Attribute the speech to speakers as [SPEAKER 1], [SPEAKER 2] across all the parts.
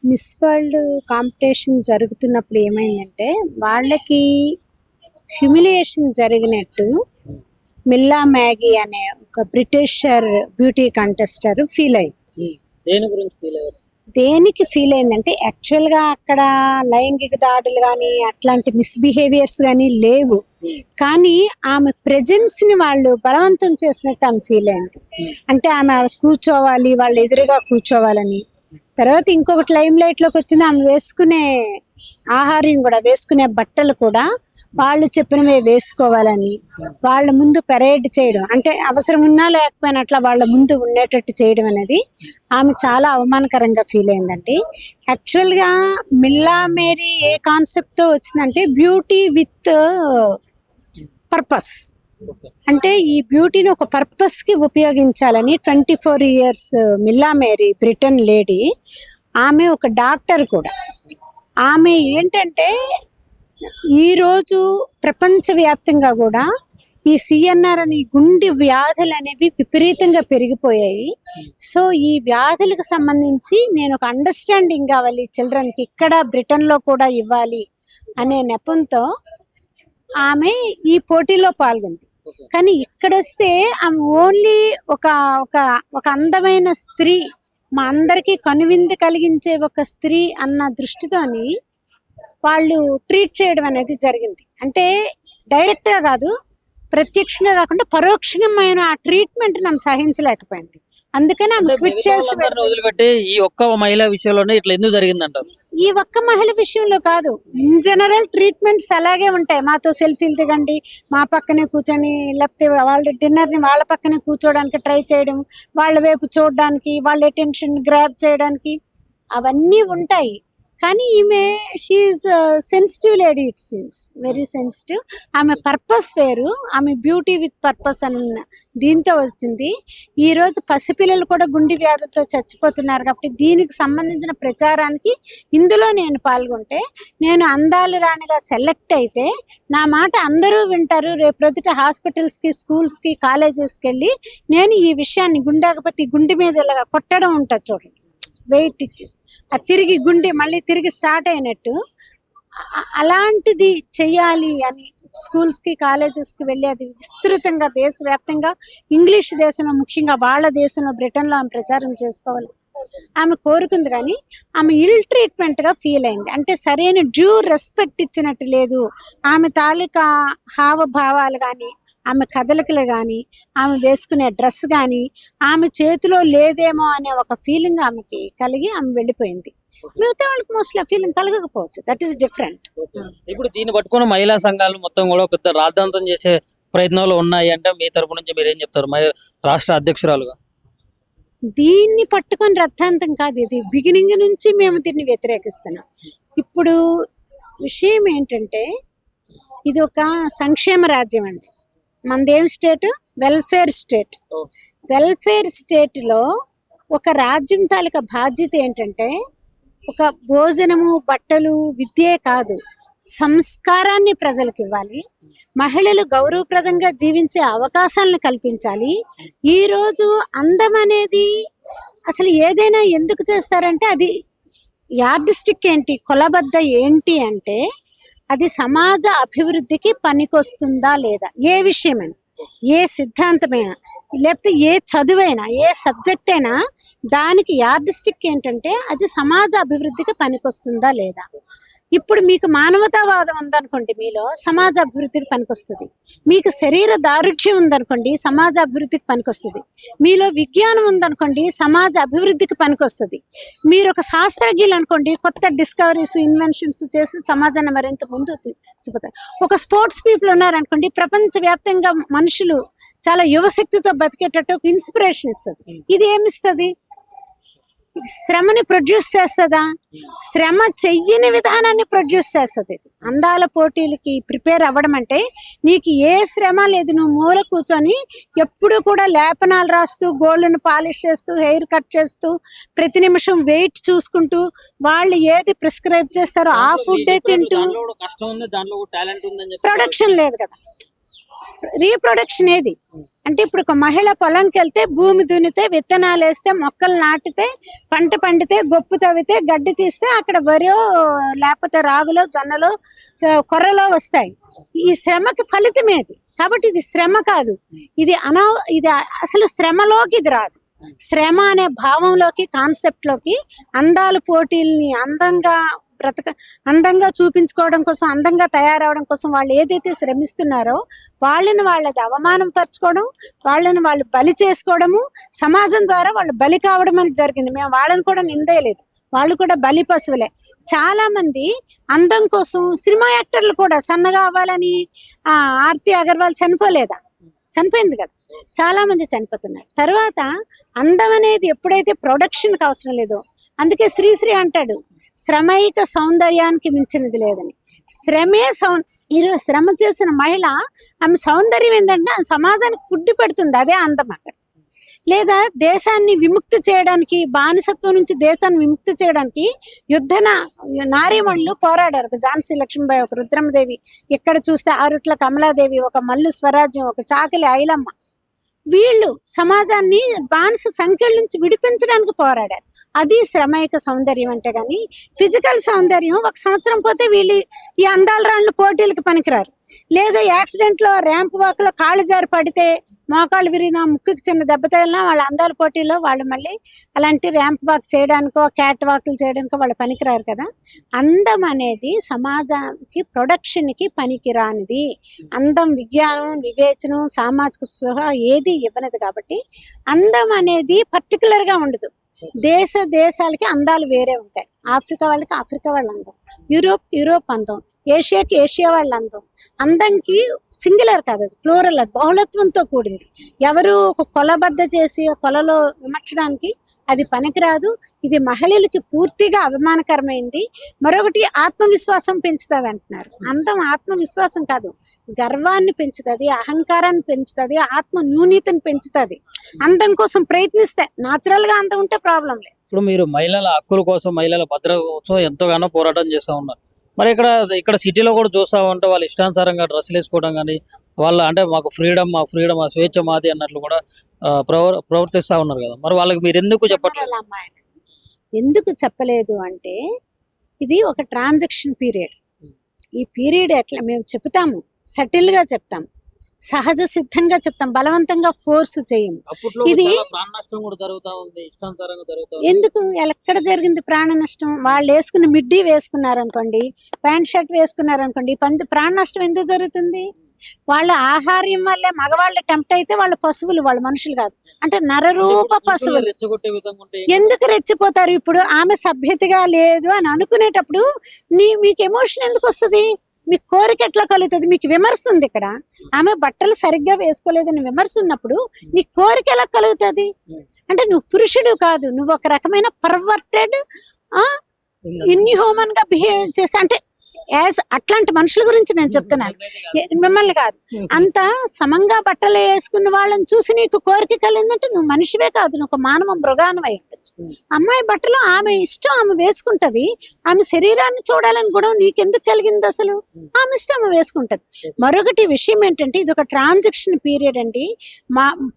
[SPEAKER 1] Miss world competition జరుగుతున్నప్పుడు ఏమైందంటే వాళ్ళకి హ్యూమిలియేషన్ జరిగినట్టు మిల్లా మ్యాగీ అనే ఒక బ్రిటిషర్ బ్యూటీ కంటెస్టర్ ఫీల్ అయింది.
[SPEAKER 2] దేని గురించి ఫీల్ అయ్యారు?
[SPEAKER 1] దేనికి ఫీల్ అయిందంటే యాక్చువల్గా అక్కడ లైంగిక దాడులు కానీ అట్లాంటి మిస్బిహేవియర్స్ కానీ లేవు, కానీ ఆమె ప్రెజెన్స్ని వాళ్ళు బలవంతం చేసినట్టు ఆమె ఫీల్ అయింది. అంటే ఆమె కూర్చోవాలి, వాళ్ళు ఎదురుగా కూర్చోవాలని. తర్వాత ఇంకొకటి లైమ్ లైట్లోకి వచ్చింది, ఆమె వేసుకునే ఆహారం కూడా, వేసుకునే బట్టలు కూడా వాళ్ళు చెప్పినవే వేసుకోవాలని, వాళ్ళ ముందు పెరేడ్ చేయడం, అంటే అవసరం ఉన్నా లేకపోయినా అట్లా వాళ్ళ ముందు ఉండేటట్టు చేయడం అనేది ఆమె చాలా అవమానకరంగా ఫీల్ అయిందండి. యాక్చువల్గా మిల్లా మేరీ ఏ కాన్సెప్ట్తో వచ్చిందంటే బ్యూటీ విత్ పర్పస్, అంటే ఈ బ్యూటీని ఒక పర్పస్కి ఉపయోగించాలని. 24 years మిల్లా మేరీ బ్రిటన్ లేడీ, ఆమె ఒక డాక్టర్ కూడా. ఆమె ఏంటంటే ఈరోజు ప్రపంచవ్యాప్తంగా కూడా ఈ సిఎన్ఆర్ అని గుండె వ్యాధులు అనేవి విపరీతంగా పెరిగిపోయాయి. సో ఈ వ్యాధులకు సంబంధించి నేను ఒక అండర్స్టాండింగ్ కావాలి చిల్డ్రన్కి, ఇక్కడ బ్రిటన్లో కూడా ఇవ్వాలి అనే నెపంతో ఆమె ఈ పోటీలో పాల్గొంది. కానీ ఇక్కడ వస్తే ఆమె ఓన్లీ ఒక ఒక ఒక అందమైన స్త్రీ, మా అందరికీ కనువిందు కలిగించే ఒక స్త్రీ అన్న దృష్టితోని వాళ్ళు ట్రీట్ చేయడం అనేది జరిగింది. అంటే డైరెక్ట్గా కాదు, ప్రత్యక్షంగా కాకుండా పరోక్షమైన ఆ ట్రీట్మెంట్ మనం సహించలేకపోయింది. అందుకని ఆమె క్విట్ చేసి
[SPEAKER 2] వదిలిపెట్టి ఈ ఒక్క మహిళ విషయంలోనే ఇట్లా ఎందుకు జరిగిందంటారు?
[SPEAKER 1] ఈ ఒక్క మహిళ విషయంలో కాదు, ఇన్ జనరల్ ట్రీట్మెంట్స్ అలాగే ఉంటాయి. మాతో సెల్ఫీలు దిగండి, మా పక్కనే కూర్చొని, లేకపోతే వాళ్ళ డిన్నర్ని వాళ్ళ పక్కనే కూర్చోడానికి ట్రై చేయడం, వాళ్ళ వైపు చూడడానికి, వాళ్ళ అటెన్షన్ గ్రాబ్ చేయడానికి, అవన్నీ ఉంటాయి. కానీ ఈమె she is sensitive lady, it seems very sensitive. ఆమె పర్పస్ వేరు, ఆమె బ్యూటీ విత్ పర్పస్ అని దీంతో వచ్చింది. ఈరోజు పసిపిల్లలు కూడా గుండె వ్యాధులతో చచ్చిపోతున్నారు. కాబట్టి దీనికి సంబంధించిన ప్రచారానికి ఇందులో నేను పాల్గొంటే, నేను అందాల రాణిగా సెలెక్ట్ అయితే నా మాట అందరూ వింటారు. రేపు ప్రొద్దుట హాస్పిటల్స్కి, స్కూల్స్కి, కాలేజెస్కి వెళ్ళి నేను ఈ విషయాన్ని గుండె మీద ఇలాగా కొట్టడం ఉంటుంది చూడండి, వెయిట్ ఇచ్చి అది తిరిగి గుండె మళ్ళీ తిరిగి స్టార్ట్ అయినట్టు, అలాంటిది చెయ్యాలి అని స్కూల్స్కి, కాలేజెస్కి వెళ్ళి అది విస్తృతంగా దేశవ్యాప్తంగా, ఇంగ్లీష్ దేశంలో ముఖ్యంగా వాళ్ళ దేశంలో బ్రిటన్లో ఆమె ప్రచారం చేసుకోవాలి ఆమె కోరుకుంది. కానీ ఆమె ఇల్ ట్రీట్మెంట్గా ఫీల్ అయింది. అంటే సరైన డ్యూ రెస్పెక్ట్ ఇచ్చినట్టు లేదు. ఆమె తాలూకా హావభావాలు కానీ, ఆమె కదలికలు కానీ, ఆమె వేసుకునే డ్రెస్ కానీ ఆమె చేతిలో లేదేమో అనే ఒక ఫీలింగ్ ఆమెకి కలిగి ఆమె వెళ్ళిపోయింది. మిగతా వాళ్ళకి మోస్ట్లీ ఆ ఫీలింగ్ కలగకపోవచ్చు, దట్ ఈస్ డిఫరెంట్.
[SPEAKER 2] ఇప్పుడు దీన్ని పట్టుకున్న మహిళా సంఘాలు మొత్తం కూడా పెద్ద రాద్ధాంతం చేసే ప్రయత్నాలు ఉన్నాయి అంటే మీ తరపు నుంచి మీరేం చెప్తారు రాష్ట్ర అధ్యక్షురాలుగా?
[SPEAKER 1] దీన్ని పట్టుకొని రద్దాంతం కాదు, ఇది బిగినింగ్ నుంచి మేము దీన్ని వ్యతిరేకిస్తున్నాం. ఇప్పుడు విషయం ఏంటంటే ఇది ఒక సంక్షేమ రాజ్యం అండి. మనదేం స్టేట్? Welfare state. వెల్ఫేర్ స్టేట్లో ఒక రాజ్యం తాలూకా బాధ్యత ఏంటంటే ఒక భోజనము, బట్టలు, విద్యే కాదు, సంస్కారాన్ని ప్రజలకు ఇవ్వాలి, మహిళలు గౌరవప్రదంగా జీవించే అవకాశాలను కల్పించాలి. ఈరోజు అందం అనేది అసలు ఏదైనా ఎందుకు చేస్తారంటే అది యార్డ్ స్టిక్ ఏంటి, కొలబద్ద ఏంటి అంటే అది సమాజ అభివృద్ధికి పనికొస్తుందా లేదా, ఏ విషయమైనా, ఏ సిద్ధాంతమైనా, లేకపోతే ఏ చదువైనా, ఏ సబ్జెక్ట్ అయినా దానికి యార్డ్ స్టిక్ ఏంటంటే అది సమాజ అభివృద్ధికి పనికొస్తుందా లేదా. ఇప్పుడు మీకు మానవతావాదం ఉందనుకోండి, మీలో సమాజ అభివృద్ధికి పనికొస్తుంది. మీకు శరీర దారుఢ్యం ఉందనుకోండి, సమాజ అభివృద్ధికి పనికొస్తుంది. మీలో విజ్ఞానం ఉందనుకోండి, సమాజ అభివృద్ధికి పనికొస్తుంది. మీరు ఒక శాస్త్రజ్ఞులు అనుకోండి, కొత్త డిస్కవరీస్, ఇన్వెన్షన్స్ చేసి సమాజాన్ని మరింత ముందు చూపుతారు. ఒక స్పోర్ట్స్ పీపుల్ ఉన్నారనుకోండి, ప్రపంచవ్యాప్తంగా మనుషులు చాలా యువశక్తితో బతికేటట్టు ఒక ఇన్స్పిరేషన్ ఇస్తుంది. ఇది ఏమిస్తుంది? శ్రమని ప్రొడ్యూస్ చేస్తుందా? శ్రమ చెయ్యని విధానాన్ని ప్రొడ్యూస్ చేస్తుంది. అందాల పోటీలకి ప్రిపేర్ అవ్వడం అంటే నీకు ఏ శ్రమ లేదు, నువ్వు మూల కూర్చొని ఎప్పుడు కూడా లేపనాలు రాస్తూ, గోళ్ళను పాలిష్ చేస్తూ, హెయిర్ కట్ చేస్తూ, ప్రతి నిమిషం వెయిట్ చూసుకుంటూ, వాళ్ళు ఏది ప్రిస్క్రైబ్ చేస్తారో ఆ ఫుడ్డే తింటూ. ప్రొడక్షన్ లేదు కదా, రీప్రొడక్షన్ ఏది అంటే ఇప్పుడు ఒక మహిళ పొలంకి వెళ్తే భూమి దున్నితే విత్తనాలు వేస్తే మొక్కలు నాటితే పంట పండితే గొప్పు తవ్వితే గడ్డి తీస్తే అక్కడ వరో లేకపోతే రాగులో జొన్నలో కొర్రలో వస్తాయి. ఈ శ్రమకి ఫలితం ఏది? కాబట్టి ఇది శ్రమ కాదు, ఇది ఇది అసలు శ్రమలోకి ఇది రాదు. శ్రమ అనే భావంలోకి కాన్సెప్ట్లోకి అందాల పోటీల్ని అందంగా చూపించుకోవడం కోసం, అందంగా తయారవడం కోసం వాళ్ళు ఏదైతే శ్రమిస్తున్నారో వాళ్ళని వాళ్ళది అవమానం పరచుకోవడం, వాళ్ళని వాళ్ళు బలి చేసుకోవడము, సమాజం ద్వారా వాళ్ళు బలి కావడం అనేది జరిగింది. మేము వాళ్ళని కూడా నిందేయలేదు, వాళ్ళు కూడా బలి పశువులే. చాలా మంది అందం కోసం సినిమా యాక్టర్లు కూడా సన్నగా అవ్వాలని ఆర్తి అగర్వాల్ చనిపోలేదా? చనిపోయింది కదా, చాలా మంది చనిపోతున్నారు. తర్వాత అందం అనేది ఎప్పుడైతే ప్రొడక్షన్కి అవసరం లేదో, అందుకే శ్రీశ్రీ అంటాడు శ్రమైక సౌందర్యానికి మించినది లేదని. ఈరోజు శ్రమ చేసిన మహిళ ఆమె సౌందర్యం ఏంటంటే సమాజానికి ఫుడ్ పెడుతుంది, అదే అందం అక్కడ. లేదా దేశాన్ని విముక్తి చేయడానికి, బానిసత్వం నుంచి దేశాన్ని విముక్తి చేయడానికి నారీమణులు పోరాడారు. ఝాన్సీ లక్ష్మీబాయి, ఒక రుద్రమదేవి, ఎక్కడ చూస్తే ఆరుట్ల కమలాదేవి, ఒక మల్లు స్వరాజ్యం, ఒక చాకలి ఐలమ్మ. వీళ్ళు సమాజాన్ని బానిస సంఖ్యల నుంచి విడిపించడానికి పోరాడారు. అది శ్రమైక సౌందర్యం అంటే. కానీ ఫిజికల్ సౌందర్యం ఒక సంవత్సరం పోతే వీళ్ళు ఈ అందాల రాళ్ళు పోటీలకు పనికిరారు. లేదా యాక్సిడెంట్లో ర్యాంప్ వాక్లో కాళ్ళు జారి పడితే, మోకాళ్ళు విరిగినా, ముక్కుకి చిన్న దెబ్బ తగిలినా వాళ్ళ అందాల పోటీలో వాళ్ళు మళ్ళీ అలాంటి ర్యాంప్ వాక్ చేయడానికో క్యాట్ వాక్లు చేయడానికో వాళ్ళు పనికిరారు కదా. అందం అనేది సమాజానికి ప్రొడక్షన్కి పనికిరానిది. అందం విజ్ఞానం, వివేచనం, సామాజిక స్పృహ ఏది ఇవ్వనిది. కాబట్టి అందం అనేది పర్టికులర్గా ఉండదు. దేశాలకి అందాలు వేరే ఉంటాయి. ఆఫ్రికా వాళ్ళకి ఆఫ్రికా వాళ్ళ అందం, యూరోప్ అందం, ఏషియాకి ఏషియా వాళ్ళ అందం. అందంకి సింగులర్ కాదు, అది ప్లూరల్, అది బహుళత్వంతో కూడింది. ఎవరు ఒక కొలబద్ద చేసి కొలలో విమర్చడానికి అది పనికిరాదు. ఇది మహిళలకి పూర్తిగా అవమానకరమైంది. మరొకటి ఆత్మవిశ్వాసం పెంచుతుంది అంటున్నారు. అందం ఆత్మవిశ్వాసం కాదు, గర్వాన్ని పెంచుతుంది, అహంకారాన్ని పెంచుతుంది, ఆత్మ న్యూనతని పెంచుతుంది. అందం కోసం ప్రయత్నిస్తే న్యాచురల్గా అందం ఉంటే ప్రాబ్లం లేదు.
[SPEAKER 2] ఇప్పుడు మీరు మహిళల హక్కుల కోసం, మహిళల భద్రత కోసం ఎంతగానో పోరాటం చేస్తూ ఉన్నారు. మరి ఇక్కడ సిటీలో కూడా చూస్తా ఉంటే వాళ్ళు ఇష్టానుసారంగా డ్రెస్సులు వేసుకోవడం కానీ, వాళ్ళ అంటే మాకు ఫ్రీడమ్, ఆ స్వేచ్ఛ మాది అన్నట్లు కూడా ప్రవర్తిస్తూ ఉన్నారు కదా. మరి వాళ్ళకి మీరు ఎందుకు చెప్పట్లేదు?
[SPEAKER 1] అమ్మాయిలు ఎందుకు చెప్పలేదు అంటే, ఇది ఒక ట్రాన్సాక్షన్ పీరియడ్. ఈ పీరియడ్ ఎట్లా మేము చెప్తాము, సటిల్గా చెప్తాము, సహజ సిద్ధంగా చెప్తాం, బలవంతంగా ఫోర్స్ చేయము. ఇది ఎందుకు ఎక్కడ జరిగింది ప్రాణ నష్టం? వాళ్ళు వేసుకున్న మిడ్డీ వేసుకున్నారు అనుకోండి, ప్యాంట్ షర్ట్ వేసుకున్నారు అనుకోండి, ప్రాణ నష్టం ఎందుకు జరుగుతుంది? వాళ్ళ ఆహార్యం వల్లే. మగవాళ్ళు టెంప్ట్ అయితే వాళ్ళ పశువులు, వాళ్ళ మనుషులు కాదు. అంటే నరరూప పశువులు. ఎందుకు రెచ్చిపోతారు? ఇప్పుడు ఆమె సభ్యతగా లేదు అని అనుకునేటప్పుడు మీకు ఎమోషన్ ఎందుకు వస్తుంది? మీకు కోరిక ఎట్లా కలుగుతుంది? మీకు విమర్శ ఉంది ఇక్కడ. ఆమె బట్టలు సరిగ్గా వేసుకోలేదని విమర్శ ఉన్నప్పుడు నీ కోరిక ఎలా కలుగుతుంది? అంటే నువ్వు పురుషుడు కాదు, నువ్వు ఒక రకమైన పర్వర్టెడ్, ఇన్హ్యూమన్ గా బిహేవ్ చేసి, అంటే అట్లాంటి మనుషుల గురించి నేను చెప్తున్నాను, మిమ్మల్ని కాదు. అంత సమంగా బట్టలు వేసుకున్న వాళ్ళని చూసి నీకు కోరిక కలిగిందంటే నువ్వు మనిషివే కాదు, నువ్వు ఒక మానవ మృగానం అయి ఉండొచ్చు. అమ్మాయి బట్టలు ఆమె ఇష్టం, ఆమె వేసుకుంటది. ఆమె శరీరాన్ని చూడాలని కూడా నీకెందుకు కలిగింది? అసలు ఆమె ఇష్టం, ఆమె వేసుకుంటది. మరొకటి విషయం ఏంటంటే, ఇది ఒక ట్రాన్సాక్షన్ పీరియడ్ అండి.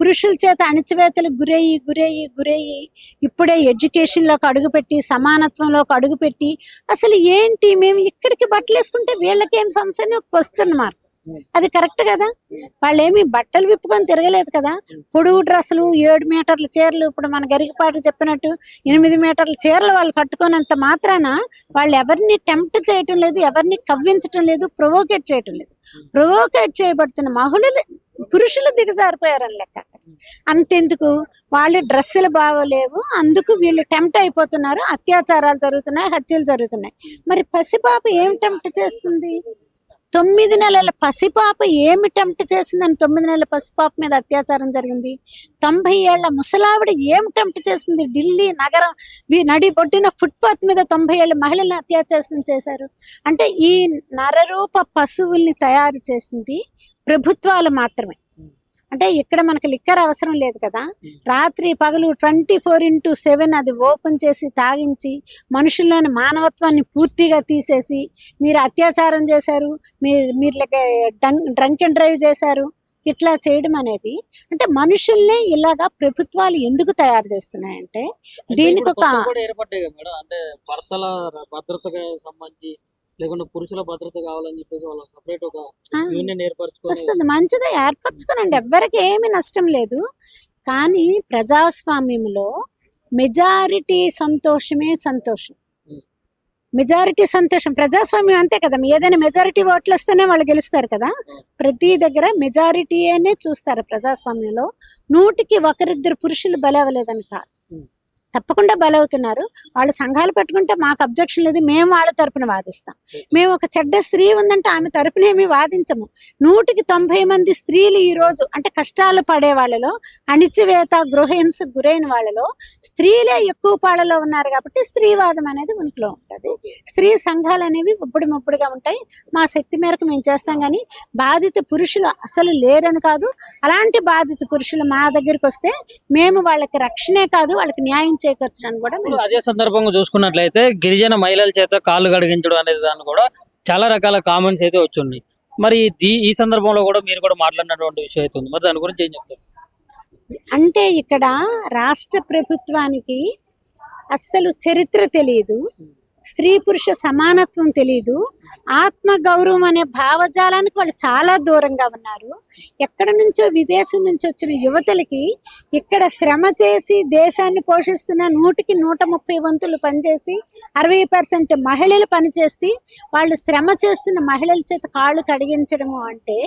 [SPEAKER 1] పురుషుల చేత అణచివేతలకు గురయ్యి ఇప్పుడే ఎడ్యుకేషన్లోకి అడుగుపెట్టి, సమానత్వంలోకి అడుగుపెట్టి, అసలు ఏంటి మేము ఇక్కడికి బట్టలు వేసుకుంటే వీళ్ళకేం సమస్య అని ఒక క్వశ్చన్ మార్క్. అది కరెక్ట్ కదా? వాళ్ళేమి బట్టలు విప్పుకొని తిరగలేదు కదా. పొడుగు డ్రెస్సులు, 7 మీటర్ల చీరలు, ఇప్పుడు మన గరికపాటి చెప్పినట్టు 8 మీటర్ల చీరలు వాళ్ళు కట్టుకున్నంత మాత్రాన వాళ్ళు ఎవరిని టెంప్ట్ చేయటం లేదు, ఎవరిని కవ్వించటం లేదు, ప్రొవోకేట్ చేయటం లేదు. ప్రొవోకేట్ చేయబడుతున్న పురుషులు దిగజారిపోయారని లెక్క. అంతెందుకు, వాళ్ళ డ్రెస్సులు బాగోలేవు, అందుకు వీళ్ళు టెంప్ట్ అయిపోతున్నారు, అత్యాచారాలు జరుగుతున్నాయి, హత్యలు జరుగుతున్నాయి. మరి పసిపాప ఏం టెంప్ట్ చేస్తుంది? 9 నెలల పసిపాప ఏమి టెంప్ట్ చేసిందని 9 నెలల పసిపాప మీద అత్యాచారం జరిగింది. 90 ఏళ్ల ముసలావిడ ఏం టెంప్ట్ చేసింది? ఢిల్లీ నగరం నడిబొడ్డిన ఫుట్పాత్ మీద 90 ఏళ్ల మహిళల్ని అత్యాచారం చేశారు. అంటే ఈ నరరూప పశువుల్ని తయారు చేసింది ప్రభుత్వాలు మాత్రమే. అంటే ఇక్కడ మనకి లిక్కర్ అవసరం లేదు కదా, రాత్రి పగలు 24/7 అది ఓపెన్ చేసి తాగించి మనుషుల్లోని మానవత్వాన్ని పూర్తిగా తీసేసి మీరు అత్యాచారం చేశారు, మీరు డ్రంక్ అండ్ డ్రైవ్ చేశారు, ఇట్లా చేయడం అనేది అంటే మనుషుల్నే ఇలాగా ప్రభుత్వాలు ఎందుకు తయారు చేస్తున్నాయంటే దీనికి ఒక
[SPEAKER 2] ఏర్పడ్డాయి కదా మేడం, అంటే భర్తల భద్రతకు సంబంధించి లేకుంటే పురుషుల భద్రత కావాలని చెప్పేసి వాళ్ళు సపరేట్ ఒక యూనియన్ ఏర్పరచుకొని
[SPEAKER 1] వస్తుంది, మంచిదే ఏర్పరచుకోనండి, ఎవ్వరికి ఏమి నష్టం లేదు. కానీ ప్రజాస్వామ్యంలో మెజారిటీ సంతోషమే సంతోషం, మెజారిటీ సంతోషం. ప్రజాస్వామ్యం అంతే కదా, ఏదైనా మెజారిటీ ఓట్లు వస్తేనే వాళ్ళు గెలుస్తారు కదా. ప్రతి దగ్గర మెజారిటీనే చూస్తారు ప్రజాస్వామ్యంలో. 100కి 1-2 పురుషులు బలవలేదని కాదు, తప్పకుండా బలవుతున్నారు. వాళ్ళు సంఘాలు పెట్టుకుంటే మాకు అబ్జెక్షన్ లేదు, మేము వాళ్ళ తరపున వాదిస్తాం. మేము ఒక చెడ్డ స్త్రీ ఉందంటే ఆమె తరపున ఏమి వాదించము. 100కి 90 మంది స్త్రీలు ఈరోజు అంటే కష్టాలు పడే వాళ్ళలో, అణిచివేత గృహహింసకు గురైన వాళ్ళలో స్త్రీలే ఎక్కువ పాళ్ళలో ఉన్నారు కాబట్టి స్త్రీవాదం అనేది ఉనికిలో ఉంటుంది. స్త్రీ సంఘాలు అనేవి ముప్పుడుగా ఉంటాయి. మా శక్తి మేరకు మేము చేస్తాం. కానీ బాధిత పురుషులు అసలు లేరని కాదు, అలాంటి బాధిత పురుషులు మా దగ్గరికి వస్తే మేము వాళ్ళకి రక్షణే కాదు వాళ్ళకి న్యాయం చేకూర్చడానికి కూడా మేము
[SPEAKER 2] అదే సందర్భంగా చూసుకున్నట్లయితే గిరిజన మహిళల చేత కాళ్ళు కడిగించడం అనేది దాన్ని కూడా చాలా రకాల కామెంట్స్ అయితే వచ్చి మరి ఈ సందర్భంలో కూడా మీరు కూడా మాట్లాడినటువంటి విషయం అయితే ఉంది. మరి దాని గురించి ఏం చెప్తారు?
[SPEAKER 1] అంటే ఇక్కడ రాష్ట్ర ప్రభుత్వానికి అస్సలు చరిత్ర తెలియదు, స్త్రీ పురుష సమానత్వం తెలియదు, ఆత్మగౌరవం అనే భావజాలానికి వాళ్ళు చాలా దూరంగా ఉన్నారు. ఎక్కడ నుంచో విదేశం నుంచి వచ్చిన యువతలకి ఇక్కడ శ్రమ చేసి దేశాన్ని పోషిస్తున్న 100కి 130 వంతులు పనిచేసి 60% మహిళలు పనిచేసి వాళ్ళు శ్రమ చేస్తున్న మహిళల చేత కాళ్ళు కడిగించడము అంటే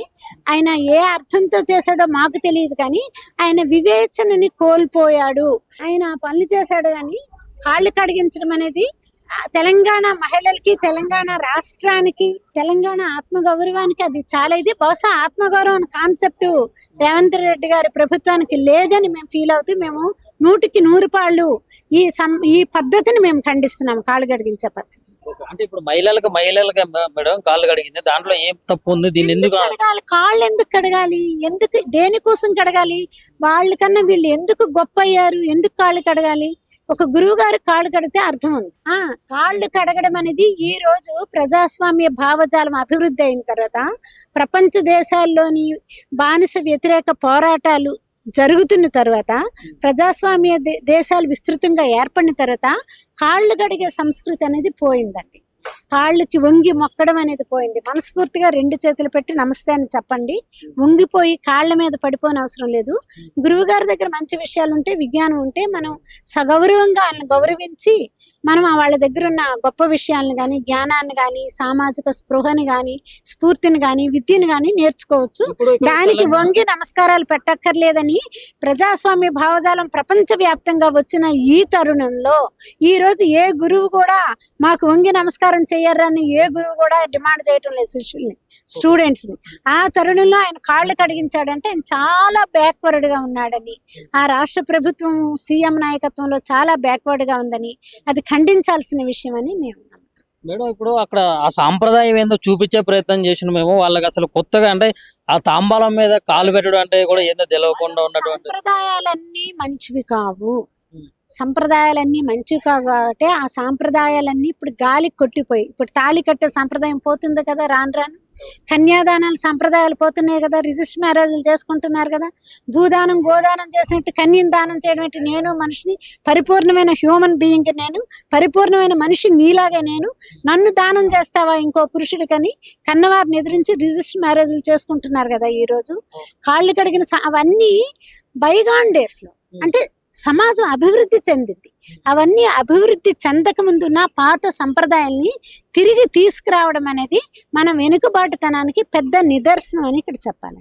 [SPEAKER 1] ఆయన ఏ అర్థంతో చేశాడో మాకు తెలియదు. కానీ ఆయన వివేచనని కోల్పోయాడు, ఆయన పనులు చేశాడు. కానీ కాళ్ళు కడిగించడం అనేది తెలంగాణ మహిళలకి, తెలంగాణ రాష్ట్రానికి, తెలంగాణ ఆత్మగౌరవానికి అది చాలా ఇది. బహుశా ఆత్మగౌరవం కాన్సెప్ట్ రేవంత్ రెడ్డి గారి ప్రభుత్వానికి లేదని మేము ఫీల్ అవుతూ మేము 100కి 100 పాళ్ళు ఈ పద్ధతిని మేము ఖండిస్తున్నాం, కాళ్ళు కడిగించే పద్ధతి.
[SPEAKER 2] అంటే ఇప్పుడు మహిళలకు మేడం కాళ్ళు కడిగింది, దాంట్లో ఏం తప్పు ఉంది? దీన్ని ఎందుకు
[SPEAKER 1] కడగాలి? కాళ్ళు ఎందుకు కడగాలి? ఎందుకు దేనికోసం కడగాలి? వాళ్ళకన్నా వీళ్ళు ఎందుకు గొప్ప అయ్యారు? ఎందుకు కాళ్ళు కడగాలి? ఒక గురువు గారు కాళ్ళు కడితే అర్థం ఉంది. కాళ్ళు కడగడం అనేది ఈ రోజు ప్రజాస్వామ్య భావజాలం అభివృద్ధి అయిన తర్వాత ప్రపంచ దేశాల్లోని బానిస వ్యతిరేక పోరాటాలు జరుగుతున్న తర్వాత ప్రజాస్వామ్య దేశాలు విస్తృతంగా ఏర్పడిన తర్వాత కాళ్ళు కడిగే సంస్కృతి అనేది పోయిందండి. కాళ్ళకి వంగి మొక్కడం అనేది పోయింది. మనస్ఫూర్తిగా 2 చేతులు పెట్టి నమస్తే అని చెప్పండి, వంగిపోయి కాళ్ళ మీద పడిపోని అవసరం లేదు. గురువు గారి దగ్గర మంచి విషయాలు ఉంటే, విజ్ఞానం ఉంటే మనం సగౌరవంగా వాళ్ళని గౌరవించి మనం వాళ్ళ దగ్గర ఉన్న గొప్ప విషయాలను కానీ, జ్ఞానాన్ని కానీ, సామాజిక స్పృహని కానీ, స్ఫూర్తిని కానీ, విద్యను కానీ నేర్చుకోవచ్చు. దానికి వంగి నమస్కారాలు పెట్టక్కర్లేదని ప్రజాస్వామ్య భావజాలం ప్రపంచవ్యాప్తంగా వచ్చిన ఈ తరుణంలో ఈ రోజు ఏ గురువు కూడా మాకు వంగి నమస్కారం చెయ్యరని ఏ గురువు కూడా డిమాండ్ చేయటం లేదు శిష్యుల్ని, స్టూడెంట్స్ ని. ఆ తరుణంలో ఆయన కాళ్ళు కడిగించాడంటే ఆయన చాలా బ్యాక్వర్డ్ గా ఉన్నాడని, ఆ రాష్ట్ర ప్రభుత్వం సీఎం నాయకత్వంలో చాలా బ్యాక్వర్డ్ గా ఉందని, అది ఖండించాల్సిన విషయం అని మేము నమ్ముతాం.
[SPEAKER 2] మేడం ఇప్పుడు అక్కడ ఆ సాంప్రదాయం ఏందో చూపించే ప్రయత్నం చేసిన మేము వాళ్ళకి అసలు కొత్తగా అంటే ఆ తాంబాలం మీద కాలు పెట్టడం అంటే కూడా ఏందో తెలియకుండా ఉన్నటువంటి
[SPEAKER 1] సంప్రదాయాలన్నీ మంచివి కావు, సంప్రదాయాలన్నీ మంచివి కాబట్టి ఆ సాంప్రదాయాలన్నీ ఇప్పుడు గాలికి కొట్టిపోయి, ఇప్పుడు తాళి కట్టే సంప్రదాయం పోతుంది కదా, రాను కన్యాదానాల సంప్రదాయాలు పోతున్నాయి కదా, రిజిస్టర్ మ్యారేజ్లు చేసుకుంటున్నారు కదా, భూదానం గోదానం చేసినట్టు కన్యను దానం చేయడం ఏంటి? నేను మనిషిని, పరిపూర్ణమైన హ్యూమన్ బీయింగ్, నేను పరిపూర్ణమైన మనిషి నీలాగే, నన్ను దానం చేస్తావా ఇంకో పురుషుడికని కన్నవారిని ఎదిరించి రిజిస్టర్ మ్యారేజ్లు చేసుకుంటున్నారు కదా ఈరోజు. కాళ్ళు కడిగిన అవన్నీ బైగాన్ డేస్ లో, అంటే సమాజం అభివృద్ధి చెందింది. అవన్నీ అభివృద్ధి చెందక ముందున్న పాత సంప్రదాయాల్ని తిరిగి తీసుకురావడం అనేది మన వెనుకబాటుతనానికి పెద్ద నిదర్శనం అని ఇక్కడ చెప్పాలి.